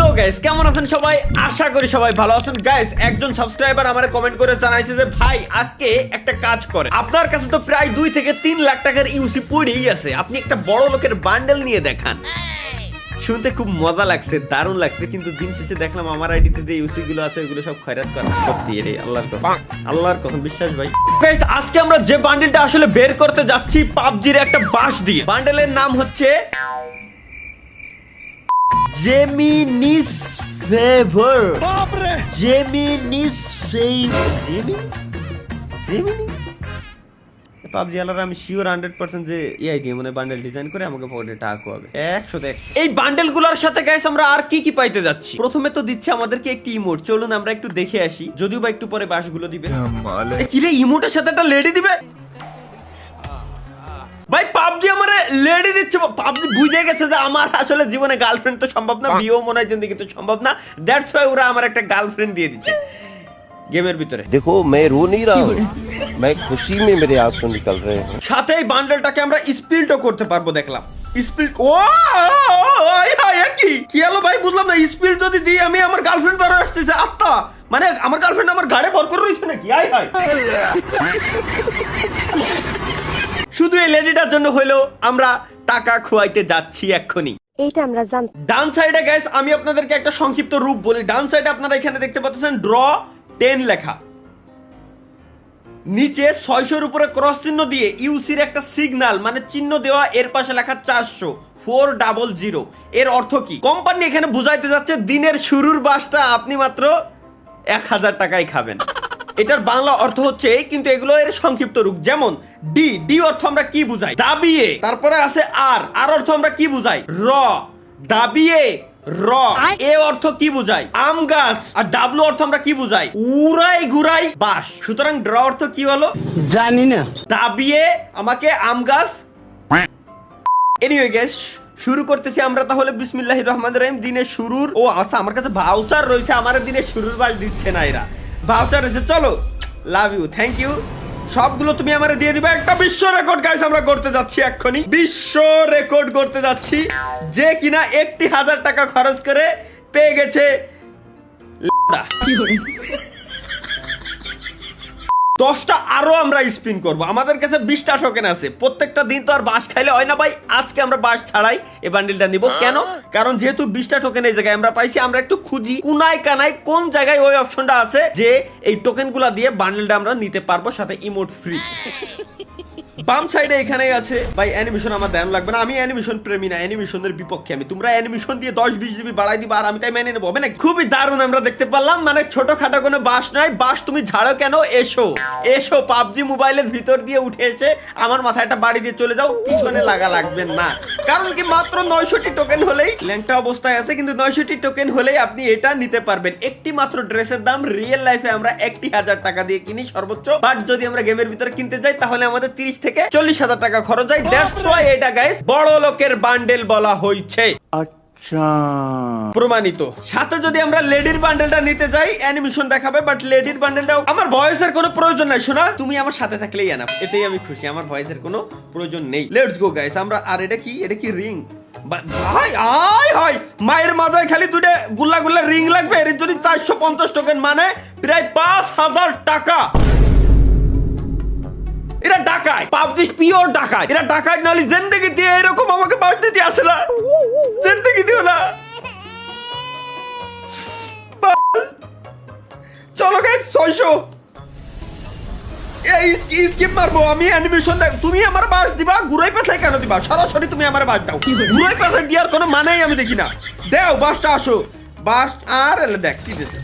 So guys কেমন আছেন সবাই? আশা করি সবাই ভালো আছেন। গাইস একজন সাবস্ক্রাইবার আমারে কমেন্ট করে জানাইছে যে ভাই আজকে একটা কাজ করে, আপনার কাছে তো প্রায় 2 থেকে 3 লাখ টাকার ইউসি পড়েই আছে, আপনি একটা বড় লোকের বান্ডেল নিয়ে দেখান। শুনতে খুব মজা লাগছে, দারুণ লাগছে, কিন্তু দিন শেষে দেখলাম আমার আইডিতে যে ইউসি গুলো আছে ওগুলো সব খয়রাত করা। সত্যি রে, আল্লাহর কথা বিশ্বাস ভাই। গাইস আজকে আমরা যে বান্ডেলটা আসলে বের করতে যাচ্ছি পাবজির একটা বাস দিয়ে। বান্ডেলের নাম হচ্ছে জেমিনিস ফেভার। জেমিনিস ফেভার জেমিনি পাবজি আলার আমি শিওর 100% যে এআই দিয়ে মানে বান্ডেল ডিজাইন করে আমাকে পকেটে টাকা হবে 100 এই বান্ডেল গুলোর সাথে গাইস আমরা আর কি কি পাইতে যাচ্ছি। প্রথমে তো দিচ্ছে আমাদেরকে একটি ইমোট, চলুন আমরা একটু দেখে আসি, যদিও বা একটু পরে বাসগুলো দিবে। কি রে, ইমোটের সাথে একটা লেডি দিবে ভাই? পাবজি আমারে লেডি দিচ্ছে। পাবজি বুঝে গেছে যে আমার আসলে জীবনে গার্লফ্রেন্ড তো সম্ভব না, বিয়েও মনে হয় জিন্দেগি তো সম্ভব না, দ্যাটস ওয়াই ওরা আমার একটা গার্লফ্রেন্ড দিয়ে দিচ্ছে গেমের ভিতরে। देखो मैं रो नहीं रहा हूँ, मैं खुशी में मेरे आंसू निकल रहे हैं। সাথে এই বান্ডেলটাকে আমরা স্পিলও করতে পারবো, দেখলাম স্পিল। ও আই হাই কি হলো ভাই, বুঝলাম না। স্পিল যদি দিই আমি, আমার গার্লফ্রেন্ড বের আসতেছে আত্মা, মানে আমার গার্লফ্রেন্ড আমার গাড়ি ভর করে রইছে নাকি? আই হাই শুধু এই লেডিটার জন্য হইলো আমরা টাকা খোয়াইতে যাচ্ছি এক্ষুনি। এইটা আমরা জানতাম। ডান সাইডে গাইস আমি আপনাদেরকে একটা সংক্ষিপ্ত রূপ বলি। ডান সাইডে আপনারা এখানে দেখতে পাচ্ছেন ড্র 10 লেখা, নিচে 600 এর উপরে ক্রস চিহ্ন দিয়ে ইউসির একটা সিগন্যাল মানে চিহ্ন দেওয়া, এর পাশে লেখা 400 400। এর অর্থ কি? কোম্পানি এখানে বুঝাইতে যাচ্ছে দিনের শুরুর বাসটা আপনি মাত্র 1000 টাকায় খাবেন। এটার বাংলা অর্থ হচ্ছে, কিন্তু এগুলো এর সংক্ষিপ্ত রূপ। যেমন ডি অর্থ আমরা কি বুঝাই? দাবিয়ে। তারপরে আছে আর অর্থ আমরা কি বুঝাই? র। দাবিয়ে র। এ অর্থ কি বুঝাই? আম গাছ। আর ডাব্লু অর্থ আমরা কি বুঝাই? উড়াই ঘুরাই বাস। সুতরাং ড্র অর্থ কি হলো জানি না। দাবিয়ে আমাকে আম গাছ। এনিওয়ে গাইস শুরু করতেছি আমরা তাহলে। বিসমিল্লাহির রহমানির রহিম। দিনের শুরুর আচ্ছা আমার কাছে ভাউচার রয়েছে, আমার দিনের শুরুর বাস দিচ্ছে না এরা, ভাউচার রয়েছে। চলো, লাভ ইউ, থ্যাংক ইউ, সবগুলো তুমি আমারে দিয়ে দিবে। একটা বিশ্ব রেকর্ড গাইস আমরা করতে যাচ্ছি এক্ষুনি, বিশ্ব রেকর্ড করতে যাচ্ছি, যে কিনা 1000 টাকা খরচ করে পেয়ে গেছে 10টা আরো আমরা স্পিন করব। আমাদের কাছে 20টা টোকেন আছে, প্রত্যেকটা দিন তো আর বাস খাইলে হয় না ভাই। আজকে আমরা বাস ছাড়াই এই বান্ডেলটা নিব। কেন? কারণ যেহেতু 20টা টোকেন এই জায়গায় আমরা পাইছি, আমরা একটু খুঁজি কোনায় কানায় কোন জায়গায় ওই অপশনটা আছে যে এই টোকেনগুলো দিয়ে বান্ডেলটা আমরা নিতে পারবো, সাথে ইমোট ফ্রি। বাম সাইডে এখানেই আছে ভাই। অ্যানিমেশন আমার দাম লাগবে না, আমি অ্যানিমেশন প্রেমী না, অ্যানিমেশনের বিপক্ষে আমি। তোমরা অ্যানিমেশন দিয়ে 10-20 জিবি বাড়াই দিবা আর আমি তাই মেনে নেবো, হবে না? খুবই দারুণ আমরা দেখতে পারলাম, মানে ছোটখাটো কোনো বাস নয়। বাস তুমি ঝাড়ো কেন, এসো পাবজি মোবাইলের ভিতর দিয়ে উঠে এসে আমার মাথায় একটা বাড়ি দিয়ে চলে যাও, পিছনে লাগা লাগবেন না। কারণ কি, মাত্র 900টি টোকেন হলেই, ল্যাংটা অবস্থায় আছে কিন্তু 900টি টোকেন হলেই আপনি এটা নিতে পারবেন। একটি মাত্র ড্রেসের দাম রিয়েল লাইফে আমরা 1000 টাকা দিয়ে কিনি সর্বোচ্চ, বাট যদি আমরা গেমের ভিতরে কিনতে যাই তাহলে আমাদের 30 থেকে 40,000 টাকা খরচ হয়। দ্যাটস ওয়াই এটা গাইস বড় লোকের বান্ডেল বলা হয়েছে। আচ্ছা, প্রমাণিত। সাথে যদি আমরা লেডির বান্ডেলটা নিতে যাই অ্যানিমেশন দেখাবে, বাট লেডির বান্ডেলটাও আমার ভয়েসের কোনো প্রয়োজন নাই। শোনা, তুমি আমার সাথে থাকলেই এনাফ, এতেই আমি খুশি, আমার ভয়েসের কোনো প্রয়োজন নেই। লেটস গো গাইস আমরা। আর এটা কি রিং ভাই? আয় হয় মায়ের মাথায় খালি দুটো গুল্লা রিং লাগবে। এর যদি 450 টোকেন মানে প্রায় 5000 টাকা। এরা ডাকায়, পাবজি পিওর ডাকায়। এরা ডাকায় নালি জিন্দেগি দিয়ে এরকম আমাকে বাস দিতে আসে না, জিন্দেগি দিও না। চলো গাইস 600 এই স্কিপ মারবো আমি। অ্যানিমেশন দেখ, তুমি আমার বাস দিবা, ঘুরাই পাথায় কেন দিবা? সরাসরি তুমি আমার বাস দাও, ঘুরাই পাথায় দেওয়ার কোনো মানেই আমি দেখি না। দেও বাসটা, আসো বাস। আর দেখ কি দিছে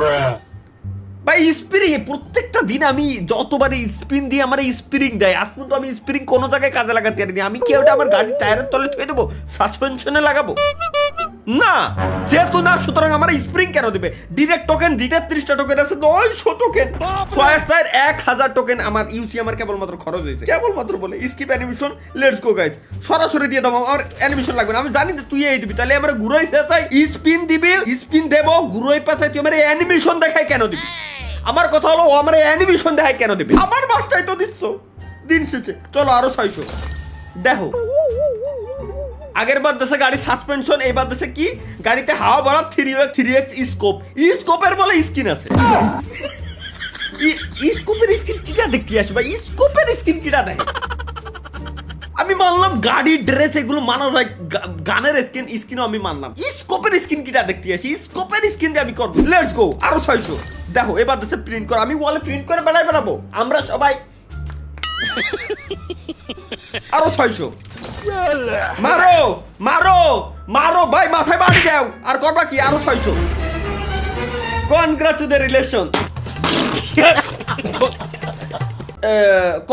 ভাই, স্প্রিং। প্রত্যেকটা দিন আমি যতবারই স্পিন দিয়ে আমার স্প্রিং দেয়, আজ পর্যন্ত আমি স্প্রিং কোনো জায়গায় কাজে লাগাতে পারিনি। আমি কি ওটা আমার গাড়ির টায়ারের তলে থুয়ে দেবো, সাসপেনশনে লাগাবো না? যেহেতু না, সুতরাং আমার স্প্রিং কেন দিবে? ডিরেক্ট টোকেন দিতে 30টা টোকেন আছে, 900 টোকেন, 1000 টোকেন আমার ইউসি আমার কেবলমাত্র খরচ হয়েছে, কেবলমাত্র বলে। Skip animation, let's go guys. সরাসরি দিয়ে দাও, আমার অ্যানিমেশন লাগবে না। আমি জানি না তুই এই দিবি, তাহলে আমার ঘুরোই পেঁচাই স্পিন দিবি, স্পিন দেবো, ঘুরোই পেঁচাই তুই আমার অ্যানিমেশন দেখাই কেন দিবি? আমার কথা হলো ও আমার অ্যানিমেশন দেখায় কেন দেবে? আমার বাসটাই তো দিচ্ছ দিন শেষে। চলো আরো 600 দেখো। আগের বার দেশে গাড়ি সাসপেনশন, এইবার দেশে কি গাড়িতে হাওয়া ভরা 3x স্কোপ, স্কোপের বলে স্কিন আছে। স্কোপের স্কিন কিটা দেখতে আসে ভাই, স্কোপের স্কিন কিটা দেখে? আমি মানলাম গাড়ি ড্রেস এগুলো মানা ভাই, গানের স্কিনও আমি মানলাম, স্কোপের স্কিন কিটা দেখতে আসি, স্কোপের স্কিন দিয়ে আমি করবো। লেটস গো, আরো 600। দেখো এবার দেশে প্রিন্ট কর, আমি ওয়ালে প্রিন্ট করে বেড়াবো আমরা সবাই। আরো 600। মারো মারো মারো ভাই, মাথায় বাড়ি দাও। আর করবা কি? আরো 600। কনগ্রাচুলেশন,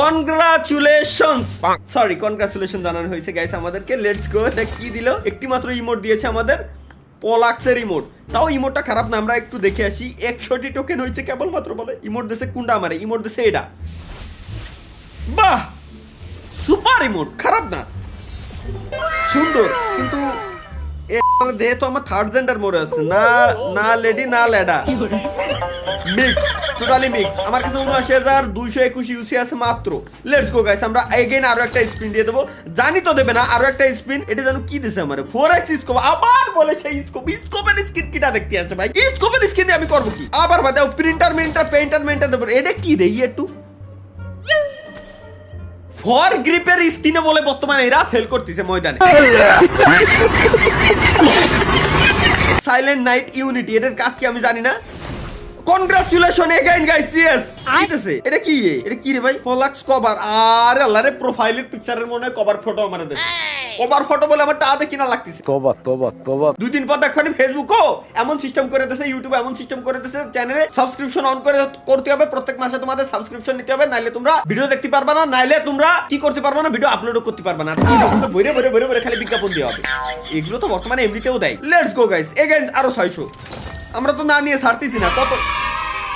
কনগ্রাচুলেশনস, সরি কনগ্রাচুলেশন জানানো হয়েছে গাইস আমাদেরকে। Let's go. দেখ কি দিল, একটি মাত্র ইমোট দিয়েছে আমাদের, পলাক্সের ইমোট। তাও ইমোটটা খারাপ না, আমরা একটু দেখে আসি। 100টি টোকেন হয়েছে কেবলমাত্র বলে। ইমোট দেশে কোনটা আমারে? ইমোট দেশে এটা। বাহ, সুপার ইমোট, খারাপ না, সুন্দর। কিন্তু দেহে তো আমার থার্ড জেন্ডার মরে আছে, না না লেডি না লেডা, মিক্স, টোটালি মিক্স। আমার কাছে ৭৯,২২১ ইউসি আছে মাত্র। লেটস গো গাইস, আমরা এগেইন আরো একটা স্পিন দিয়ে দেবো। জানি তো দেবে না, আরো একটা স্পিন। এটা জানো কি দিছে আমারে? 4x scope. আবার বলে সেই স্কোপ, স্কোপের স্কিন কিটা দেখতে আছে ভাই, স্কোপের স্কিন দিয়ে আমি করবো কি? আবার বাদ দাও, প্রিন্টার পেইন্টার দেবো। এটা কি দেই একটু? ফর গ্রিপের স্কিনে বলে বর্তমানে এরা সেল করতেছে ময়দানে। সাইলেন্ট নাইট ইউনিটি, এটার কাজ কি আমি জানি না। Congratulation again guys, yes. এটা কি? এটা কি রে ভাই? পলাক্স কভার। আরে আল্লাহ রে, প্রোফাইলের পিকচারের মনে হয় কভার ফটো আমারে দে। কভার ফটো বলে আমার টাকা কিনা লাগতেছে। तौबा तौबा तौबा। 2 দিন পর দেখনি ফেসবুকও এমন সিস্টেম করে দিয়েছে, ইউটিউবে এমন সিস্টেম করে দিয়েছে, চ্যানেলে সাবস্ক্রিপশন অন করে করতে হবে। প্রত্যেক মাসে তোমাদের সাবস্ক্রিপশন নিতে হবে, নাইলে তোমরা ভিডিও দেখতে পারবে না, নাইলে তোমরা কি করতে পারবে না, ভিডিও আপলোড করতে পারবে না। বইরে খালি বিজ্ঞাপন দেওয়া হবে। এগুলো তো বর্তমানে এমনিতেও দেয়। লেটস গো গাইস, এগেইন আরো 600। আমরা তো না নিয়ে ছাড়তেছি না। কত?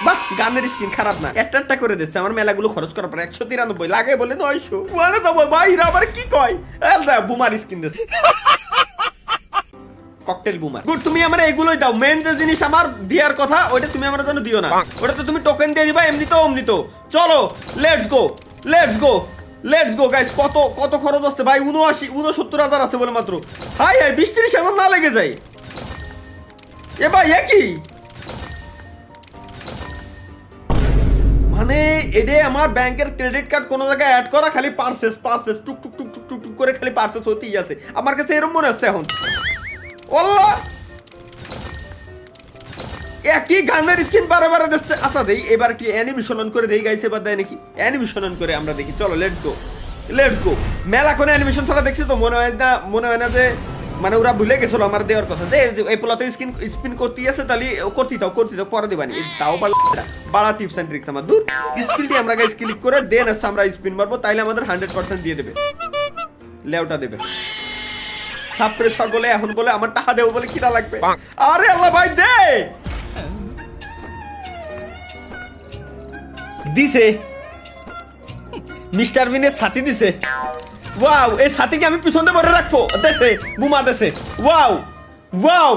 বাহ, গানের স্কিন খারাপ না, একটা করে দিচ্ছে। আমার মেলাগুলো খরচ করার পর 193 লাগে বলে 900 মানে তো ভাই আবার কি কয়? বুমার স্কিন দিচ্ছে, ককটেল বুমার। গুড, তুমি আমার এগুলোই দাও। মেন যে জিনিস আমার দেওয়ার কথা ওইটা তুমি আমার জন্য দিও না, ওটা তো তুমি টোকেন দিয়ে দিবা এমনি তো। চলো let's go let's go guys. কত খরচ আছে ভাই? 69,000 আছে বলে মাত্র। হাই 20-30,000 না লেগে যায় এ ভাই? একই মানে এডে আমার ব্যাংকের ক্রেডিট কার্ড কোন জায়গায় অ্যাড করা, খালি পারচেজ টুক টুক করে খালি পারচেজ হতেই আছে। আমার কাছে এরকম মনে হচ্ছে এখন। আল্লাহ, একই গানের স্কিন বারে দিচ্ছে। আচ্ছা দেই এবার কি অ্যানিমেশন অন করে দেই গাইস, এবার দেয় নাকি? অ্যানিমেশন অন করে আমরা দেখি। চলো লেটস গো। মেলা কোন অ্যানিমেশন ছাড়া দেখছি তো মনে হয় না যে মানে ওরা ভুলে গেছিল আমার দেওয়ার কথা। এই পোলাতে স্পিন করতেই আছে, তাহলে করতেই দাও পরে দেবানি। তাও বাড়া টিপস এন্ড ট্রিক্স আমার দূর। স্পিন দিয়ে আমরা গাইস ক্লিক করে দেন আছে আমরা স্পিন মারবো, তাইলে আমাদের 100% দিয়ে দেবে, লেওটা দেবে। সাপ্রেসর বলে এখন বলে আমার টাকা দেবো বলে কিনা লাগবে। আরে আল্লাহ ভাই দে দিছে, মিস্টার বিনের সাথী দিছে। ওয়াও, এই সাথীকে আমি পিছন দিয়ে ভরে রাখবো। দেখে বুমা দেশে। Wow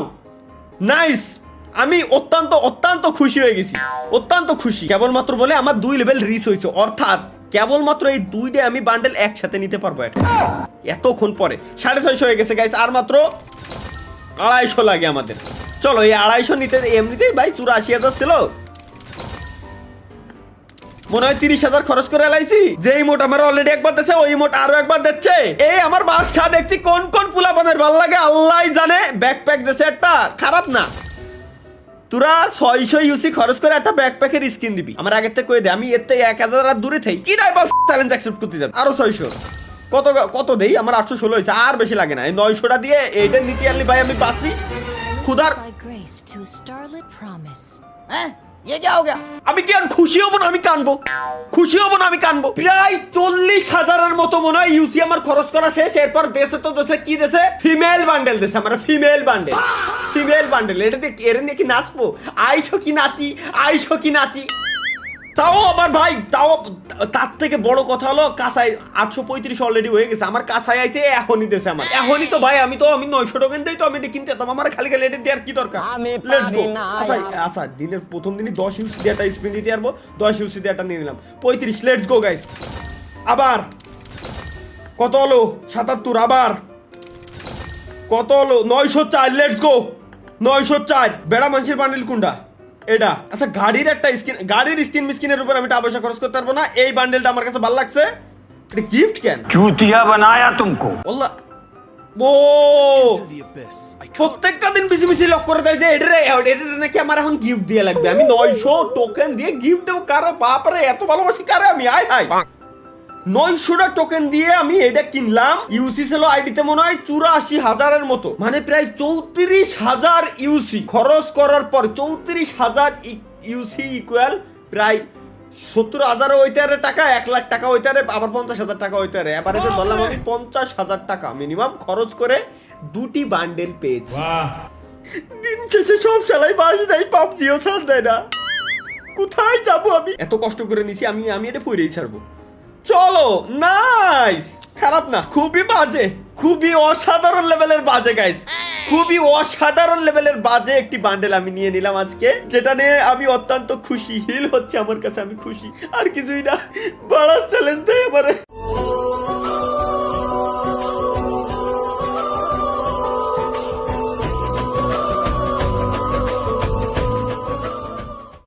nice. আমি অত্যন্ত খুশি হয়ে গেছি, অত্যন্ত খুশি। কেবলমাত্র বলে আমার 2 লেভেল রিচ হয়েছে, অর্থাৎ কেবলমাত্র এই 2টে আমি বান্ডেল একসাথে নিতে পারবো এতক্ষণ পরে। 650 হয়ে গেছে গাইস, আর মাত্র 250 লাগে আমাদের। চলো এই 250 নিতে এমনিতেই ভাই 84,000 ছিল, মনে হয় 30,000 খরচ করে এলাইছি। যে ইমোট আমার অলরেডি একবার দিচ্ছে, ওই ইমোট আরো একবার দিচ্ছে। এই আমার বাস খা দেখছি কোন পুলাপানের ভালো লাগে আল্লাহ জানে। ব্যাকপ্যাক দিচ্ছে একটা, খারাপ না। তোরা 600 ইউসি খরচ করে একটা ব্যাকপ্যাকের স্কিন দিবি, আমার আগের থেকে কই দে। আমি এর থেকে 1000 আর দূরে থাকি, কি রাইবাল চ্যালেঞ্জ অ্যাকসেপ্ট করতে যাবে। আরো 600 কত দেই? আমার 816 হয়েছে, আর বেশি লাগে না। এই 900টা দিয়ে এইটা নিতে আনলি ভাই আমি বাঁচি খুদার। আমি কি আর খুশি হব না আমি কানবো? প্রায় 40,000-এর মতো মনে হয় ইউসি আমার খরচ করা শেষ। এরপর দেশে কি দেশে? ফিমেল বান্ডেল দেশে আমার, ফিমেল বান্ডেল। এটা দিয়ে এর নিয়ে কি নাচবো? আইসো কি নাচি। তাও আবার ভাই, তার থেকে বড় কথা হলো কাঁচাই 835 অলরেডি হয়ে গেছে। আমার কাঁচাই আইছে এখনই দেশে আমার। এখনই তো ভাই আমি 900 টোকেন দেই তো আমি এটা কিনতে যেতাম। আমার খালি এটা দেওয়ার কি দরকার? আচ্ছা দিনের প্রথম দিনই 10 ইউসি দিয়ে একটা স্পিন দিতে পারবো, 10 ইউসি দিয়ে একটা নিয়ে নিলাম 35। Let's go guys. আবার কত হলো? 77। আবার কত হলো 904 লেটস গো 904 বেড়া মানুষের বান্ডিল কোনটা এটা আচ্ছা গাড়ির একটা স্কিন গাড়ির স্কিন মিস্কিনের উপর আমি টাকা পয়সা খরচ করতে পারবো না এই বান্ডেলটা আমার কাছে ভালো লাগছে এটা গিফট কেন चूतिया बनाया तुमको আল্লাহ ও প্রত্যেকটা দিন বেশি বেশি লক করে দেয় যে এটা নাকি আমার এখন গিফট দিয়ে লাগবে আমি 900 টোকেন দিয়ে গিফট দেবো কারে বাপরে এত ভালোবাসি কারে আমি আয় হাই 900টা টোকেন দিয়ে আমি এটা কিনলাম ইউসি ছিল আইডিতে মনে হয় 84,000-এর মতো মানে প্রায় 34,000 ইউসি খরচ করার পর 34,000 ইউসি ইকুয়াল প্রায় 70,000 হইতে টাকা 1 লাখ টাকা হইতে আবার 50,000 টাকা হইতে এবারে যে ধরলাম আমি 50,000 টাকা মিনিমাম খরচ করে দুটি বান্ডেল পেয়েছি দিন শেষে সব শালাই বাস দেয় পাবজিও ছাড় দেয় না কোথায় যাবো আমি এত কষ্ট করে নিছি আমি এটা পইরেই ছাড়বো চলো নাইস খারাপ না খুবই বাজে খুবই অসাধারণ লেভেলের বাজে গাইস খুবই অসাধারণ লেভেলের বাজে একটি বান্ডেল আমি নিয়ে নিলাম আজকে যেটা নিয়ে আমি অত্যন্ত খুশি হিল হচ্ছে আমার কাছে আমি খুশি আর কিছুই না বড় চ্যালেঞ্জ দেয় এবারে